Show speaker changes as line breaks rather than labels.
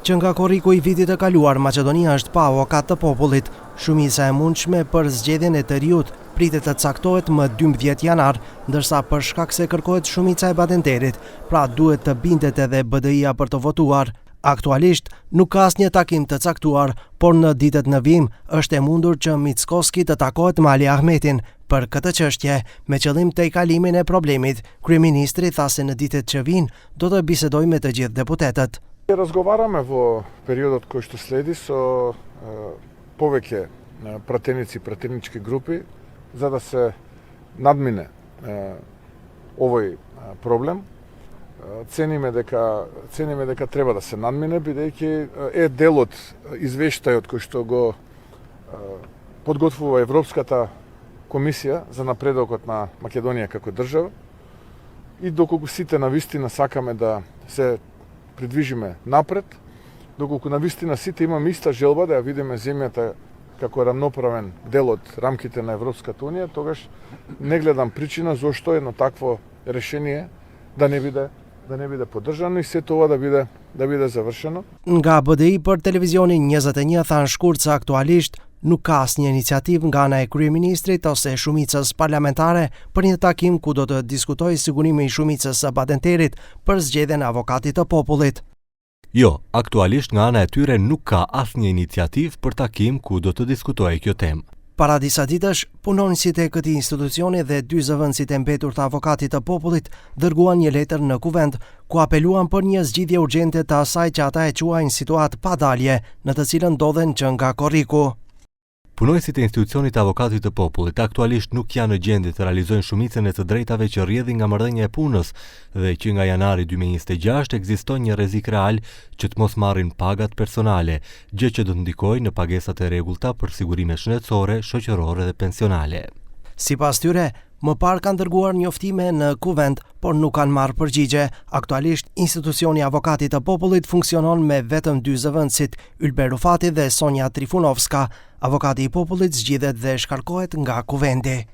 Që nga korriku i vitit të kaluar, Maqedonia është pa avokat të popullit. Shumica e mundshme për zgjedhjen e të riut pritet të caktohet më 12 janar, ndërsa për shkak se kërkohet shumica e batenterit, pra duhet të bindet edhe BDI-a për të votuar. Aktualisht nuk ka asnjë takim të caktuar, por në ditët në vijim është e mundur që Mickoski të takohet me Ali Ahmetin për këtë çështje, me qëllim tejkalimin e problemit. Kryeministri tha se në ditët që vijnë do të bisedojë me të gjithë deputetët.
Разговараме во периодот кој што следи со повеќе пратеници и пратенички групи за да се надмине овој проблем. Цениме дека треба да се надмине, бидејќи е дел од извештајот кој што го подготвува Европската комисија за напредокот на Македонија како држава и доколку сите навистина сакаме да се придвижиме напред, доколку навистина сите имаме иста желба да ја видиме земјата како рамноправен дел од рамките на Европската унија, тогаш не гледам причина зошто едно такво решение да не биде поддржано и сето ова да биде завршено.
Nga BDI për televizionin 21 thanë shkurt se aktualisht nuk ka asnjë iniciativë nga ana e kryeministrit ose shumicës parlamentare për një takim ku do të diskutojë sigurimi i shumicës së batenterit për zgjedhjen e avokatit të popullit.
Jo, aktualisht nga ana e tyre nuk ka asnjë iniciativë për takim ku do të diskutojë kjo temë.
Para disa ditësh, punonësit e këtij institucioni dhe 2 zëvendësit e mbetur të avokatit të popullit dërguan një letër në kuvend ku apeluan për një zgjidhje urgjente të asaj që ata e quajnë situatë pa dalje, në të cilën ndodhen që nga korriku.
Punojësit e institucionit avokatit të popullit aktualisht nuk janë në gjendje të realizojnë shumicën e të drejtave që rrjedhin nga marrëdhënia e punës dhe që nga janari 2026 ekziston një rrezik real që të mos marrin pagat personale, gjë që do të ndikojë në pagesat e rregullta për sigurime shëndetësore, shoqërore dhe pensionale.
Sipas tyre, më parë kanë dërguar njoftime në kuvend, por nuk kanë marrë përgjigje. Aktualisht, institucioni avokatit të popullit funksionon me vetëm 2 zëvendësit, Ylber Rufati dhe Sonja Trifunovska. Avokati i popullit zgjidhet dhe shkarkohet nga kuvendi.